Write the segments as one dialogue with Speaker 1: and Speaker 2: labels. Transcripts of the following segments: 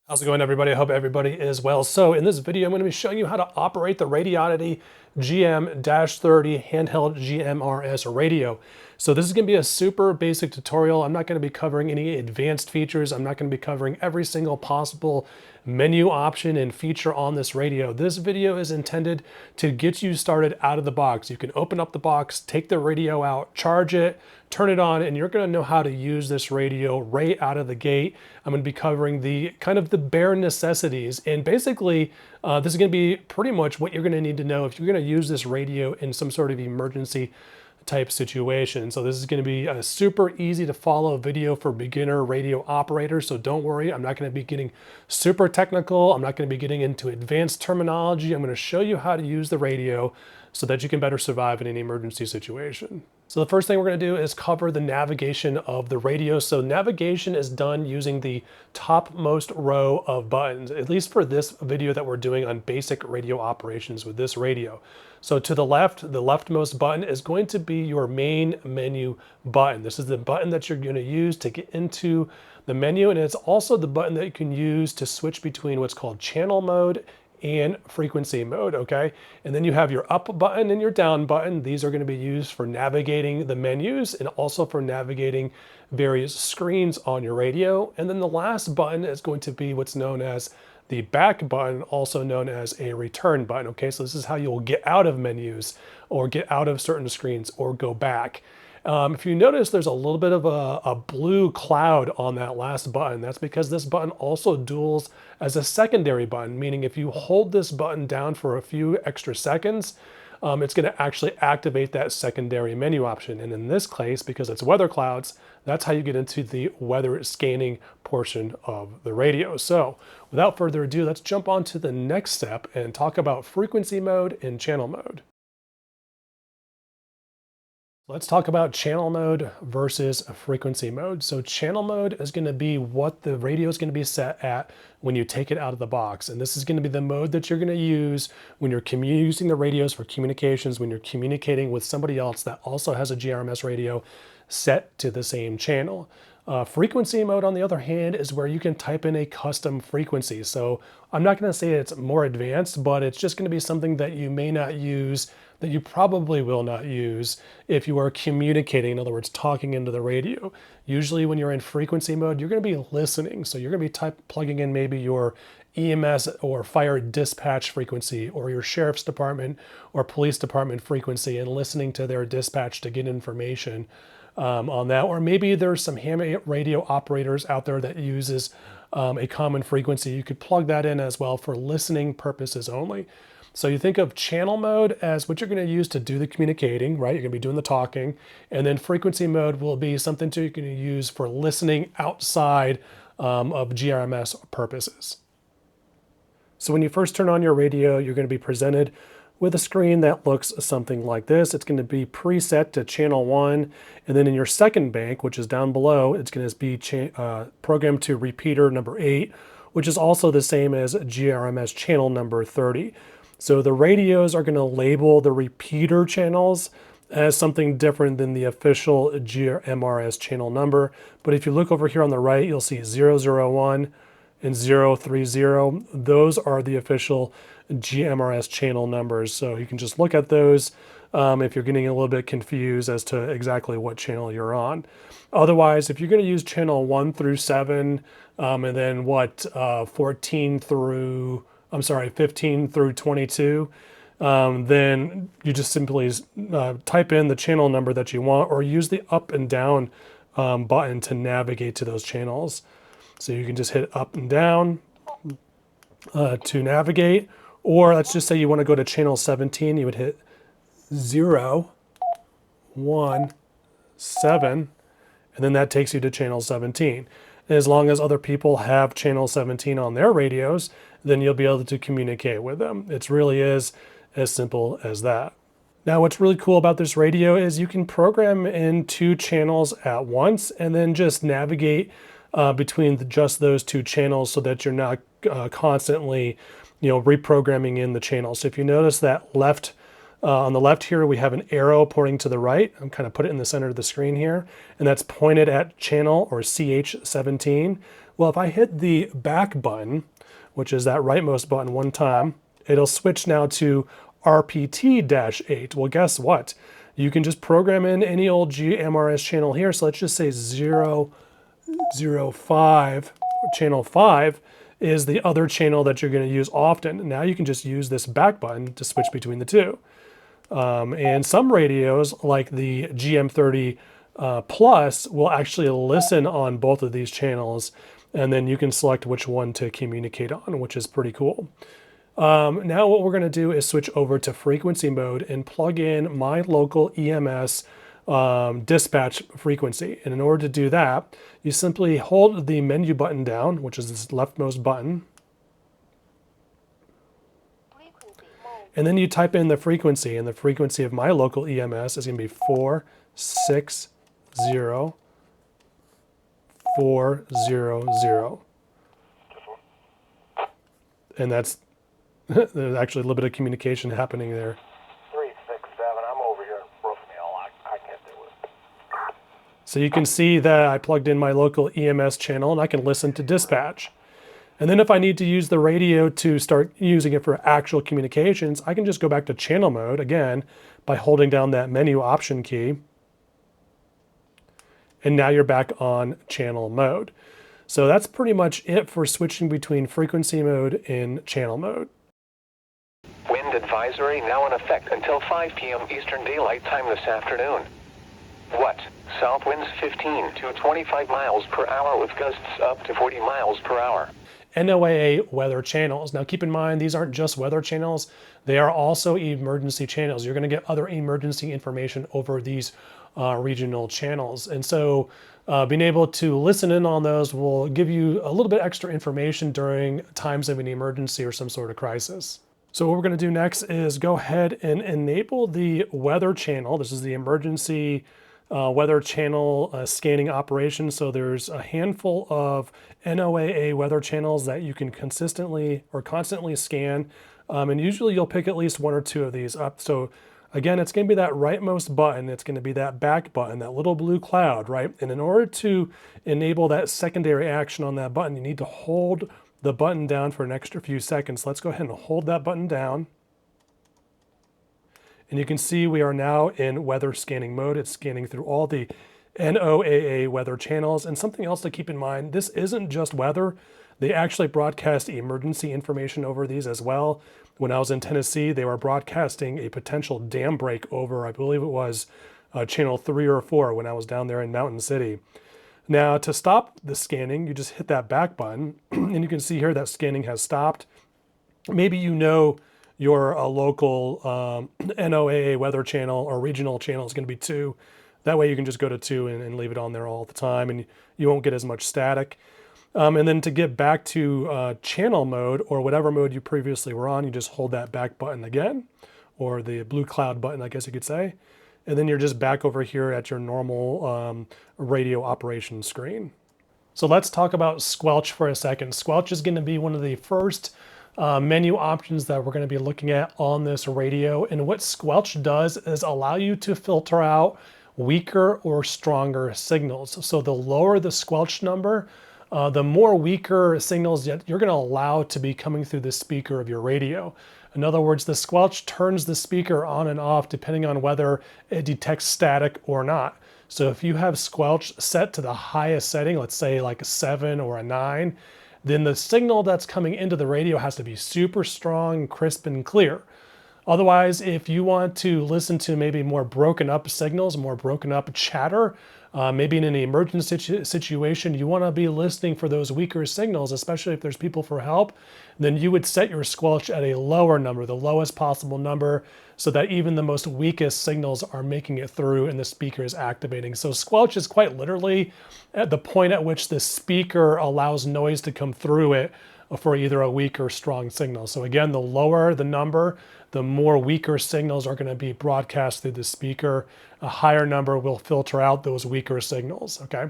Speaker 1: How's it going, everybody? I hope everybody is well. So in this video, I'm going to be showing you how to operate the Radioddity GM-30 handheld GMRS radio. So this is going to be a super basic tutorial. I'm not going to be covering any advanced features. I'm not going to be covering every single possible menu option and feature on this radio. This video is intended to get you started out of the box. You can open up the box, take the radio out, charge it, turn it on, and you're going to know how to use this radio right out of the gate. I'm going to be covering the kind of the bare necessities, and basically this is going to be pretty much what you're going to need to know if you're going to use this radio in some sort of emergency type situation. So this is going to be a super easy to follow video for beginner radio operators. So don't worry, I'm not going to be getting super technical. I'm not going to be getting into advanced terminology. I'm going to show you how to use the radio so that you can better survive in an emergency situation. So the first thing we're going to do is cover the navigation of the radio. So navigation is done using the topmost row of buttons, at least for this video that we're doing on basic radio operations with this radio. So to the left, the leftmost button is going to be your main menu button. This is the button that you're going to use to get into the menu, and it's also the button that you can use to switch between what's called channel mode and frequency mode, okay? And then you have your up button and your down button. These are going to be used for navigating the menus and also for navigating various screens on your radio. And then the last button is going to be what's known as the back button, also known as a return button, okay? So this is how you'll get out of menus or get out of certain screens or go back. If you notice, there's a little bit of a blue cloud on that last button. That's because this button also duals as a secondary button, meaning if you hold this button down for a few extra seconds, it's going to actually activate that secondary menu option. And in this case, because it's weather clouds, that's how you get into the weather scanning portion of the radio. So without further ado, let's jump on to the next step and talk about frequency mode and channel mode. Let's talk about channel mode versus frequency mode. So channel mode is going to be what the radio is going to be set at when you take it out of the box. And this is going to be the mode that you're going to use when you're using the radios for communications, when you're communicating with somebody else that also has a GMRS radio set to the same channel. Frequency mode, on the other hand, is where you can type in a custom frequency. So I'm not going to say it's more advanced, but it's just going to be something that you may not use, that you probably will not use if you are communicating, in other words, talking into the radio. Usually when you're in frequency mode, you're going to be listening. So you're going to be plugging in maybe your EMS or fire dispatch frequency or your sheriff's department or police department frequency and listening to their dispatch to get information on that. Or maybe there's some ham radio operators out there that uses a common frequency. You could plug that in as well for listening purposes only. So you think of channel mode as what you're going to use to do the communicating, right? You're going to be doing the talking. And then frequency mode will be something you're going to use for listening outside of GMRS purposes. So when you first turn on your radio, you're going to be presented with a screen that looks something like this. It's going to be preset to channel 1, and then in your second bank, which is down below, it's going to be programmed to repeater number 8, which is also the same as GMRS channel number 30. So the radios are going to label the repeater channels as something different than the official GMRS channel number. But if you look over here on the right, you'll see 001 and 030. Those are the official GMRS channel numbers. So you can just look at those if you're getting a little bit confused as to exactly what channel you're on. Otherwise, if you're going to use channel 1 through 7, and then 15 through 22, then you just simply type in the channel number that you want or use the up and down button to navigate to those channels. So you can just hit up and down to navigate, or let's just say you want to go to channel 17, you would hit 0, 1, 7, and then that takes you to channel 17. And as long as other people have channel 17 on their radios, then you'll be able to communicate with them. It really is as simple as that. Now, what's really cool about this radio is you can program in 2 channels at once and then just navigate between just those 2 channels so that you're not constantly, reprogramming in the channels. So if you notice that on the left here, we have an arrow pointing to the right. I'm kind of put it in the center of the screen here, and that's pointed at channel or CH17. Well, if I hit the back button, which is that rightmost button one time, it'll switch now to RPT-8. Well, guess what? You can just program in any old GMRS channel here. So let's just say 005, channel 5 is the other channel that you're going to use often. Now you can just use this back button to switch between the two. And some radios, like the GM-30 Plus, will actually listen on both of these channels, and then you can select which one to communicate on, which is pretty cool. Now what we're going to do is switch over to frequency mode and plug in my local EMS dispatch frequency. And in order to do that, you simply hold the menu button down, which is this leftmost button, and then you type in the frequency, and the frequency of my local EMS is going to be 460400. And that's, there's actually a little bit of communication happening there.
Speaker 2: 367, I'm over here in Brookville. I can't do it.
Speaker 1: So you can see that I plugged in my local EMS channel and I can listen to dispatch. And then if I need to use the radio to start using it for actual communications, I can just go back to channel mode again by holding down that menu option key. And now you're back on channel mode. So that's pretty much it for switching between frequency mode and channel mode.
Speaker 3: Wind advisory now in effect until 5 p.m. Eastern Daylight Time this afternoon. What? South winds 15 to 25 miles per hour with gusts up to 40 miles per hour.
Speaker 1: NOAA weather channels. Now keep in mind, these aren't just weather channels, they are also emergency channels. You're going to get other emergency information over these regional channels. And so being able to listen in on those will give you a little bit extra information during times of an emergency or some sort of crisis. So what we're going to do next is go ahead and enable the weather channel. This is the emergency weather channel scanning operation. So there's a handful of NOAA weather channels that you can consistently or constantly scan. And usually you'll pick at least one or two of these up. So again, it's going to be that rightmost button. It's going to be that back button, that little blue cloud, right? And in order to enable that secondary action on that button, you need to hold the button down for an extra few seconds. Let's go ahead and hold that button down. And you can see we are now in weather scanning mode. It's scanning through all the NOAA weather channels. And something else to keep in mind, this isn't just weather. They actually broadcast emergency information over these as well. When I was in Tennessee, they were broadcasting a potential dam break over, I believe it was channel 3 or 4 when I was down there in Mountain City. Now to stop the scanning, you just hit that back button and you can see here that scanning has stopped. Maybe you know your local NOAA weather channel or regional channel is going to be 2. That way you can just go to 2 and leave it on there all the time and you won't get as much static. And then to get back to channel mode or whatever mode you previously were on, you just hold that back button again, or the blue cloud button, I guess you could say. And then you're just back over here at your normal radio operation screen. So let's talk about squelch for a second. Squelch is going to be one of the first menu options that we're going to be looking at on this radio. And what squelch does is allow you to filter out weaker or stronger signals. So the lower the squelch number, the more weaker signals that you're going to allow to be coming through the speaker of your radio. In other words, the squelch turns the speaker on and off depending on whether it detects static or not. So if you have squelch set to the highest setting, let's say like a 7 or a 9, then the signal that's coming into the radio has to be super strong, crisp, and clear. Otherwise, if you want to listen to maybe more broken up signals, more broken up chatter, maybe in an emergency situation, you want to be listening for those weaker signals, especially if there's people for help, then you would set your squelch at a lower number, the lowest possible number, so that even the most weakest signals are making it through and the speaker is activating. So squelch is quite literally at the point at which the speaker allows noise to come through it for either a weak or strong signal. So again, the lower the number, the more weaker signals are going to be broadcast through the speaker. A higher number will filter out those weaker signals, okay?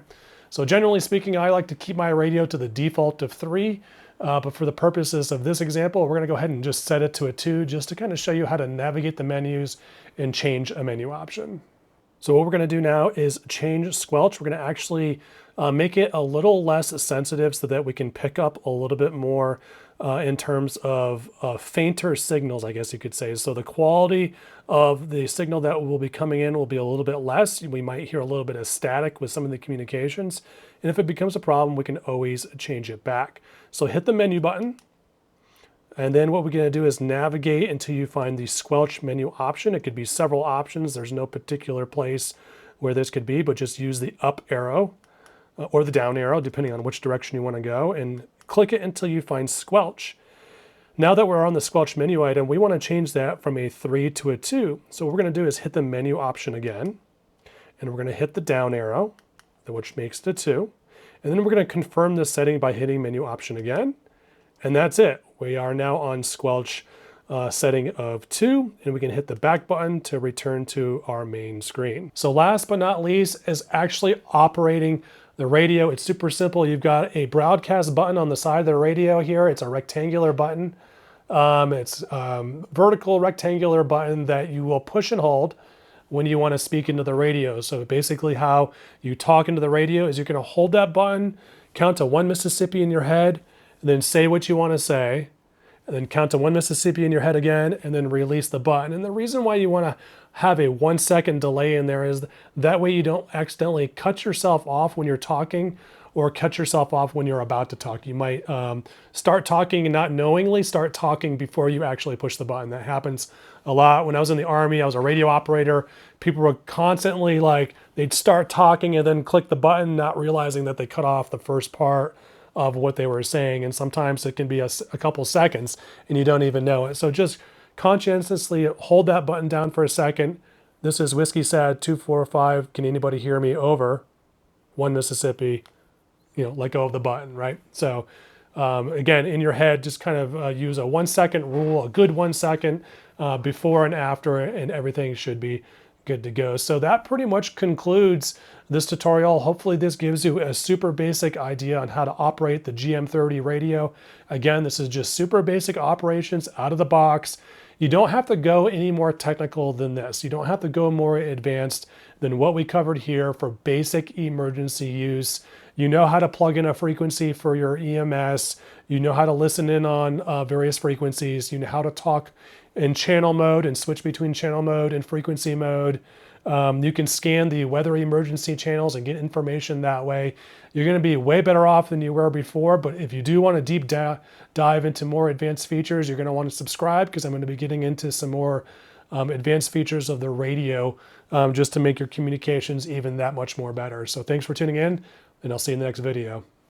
Speaker 1: So generally speaking, I like to keep my radio to the default of 3, but for the purposes of this example, we're going to go ahead and just set it to a 2 just to kind of show you how to navigate the menus and change a menu option. So what we're going to do now is change squelch. We're going to actually make it a little less sensitive so that we can pick up a little bit more in terms of fainter signals, I guess you could say. So the quality of the signal that will be coming in will be a little bit less. We might hear a little bit of static with some of the communications. And if it becomes a problem, we can always change it back. So hit the menu button. And then what we're going to do is navigate until you find the squelch menu option. It could be several options. There's no particular place where this could be, but just use the up arrow or the down arrow, depending on which direction you want to go, and click it until you find squelch. Now that we're on the squelch menu item, we want to change that from a 3 to a 2. So what we're going to do is hit the menu option again, and we're going to hit the down arrow, which makes it a 2. And then we're going to confirm this setting by hitting menu option again. And that's it. We are now on squelch setting of 2, and we can hit the back button to return to our main screen. So last but not least is actually operating the radio. It's super simple. You've got a broadcast button on the side of the radio here. It's a rectangular button. It's vertical rectangular button that you will push and hold when you want to speak into the radio. So basically how you talk into the radio is you're going to hold that button, count to 1 Mississippi in your head, and then say what you want to say, and then count to 1 Mississippi in your head again, and then release the button. And the reason why you want to have a 1 second delay in there is that way you don't accidentally cut yourself off when you're talking or cut yourself off when you're about to talk. You might start talking and not knowingly start talking before you actually push the button. That happens a lot. When I was in the Army, I was a radio operator. People were constantly like, they'd start talking and then click the button, not realizing that they cut off the first part of what they were saying. And sometimes it can be a couple seconds and you don't even know it. So just conscientiously hold that button down for a second. This is Whiskey Sad 245. Can anybody hear me? Over. 1 Mississippi. Let go of the button, right? So again, in your head, just kind of use a 1 second rule, a good 1 second before and after, and everything should be good to go. So that pretty much concludes this tutorial. Hopefully this gives you a super basic idea on how to operate the GM-30 radio. Again, this is just super basic operations out of the box. You don't have to go any more technical than this. You don't have to go more advanced than what we covered here for basic emergency use. You know how to plug in a frequency for your EMS. You know how to listen in on various frequencies. You know how to talk in channel mode and switch between channel mode and frequency mode. You can scan the weather emergency channels and get information that way. You're going to be way better off than you were before, but if you do want to deep dive into more advanced features, you're going to want to subscribe because I'm going to be getting into some more advanced features of the radio just to make your communications even that much more better. So thanks for tuning in, and I'll see you in the next video.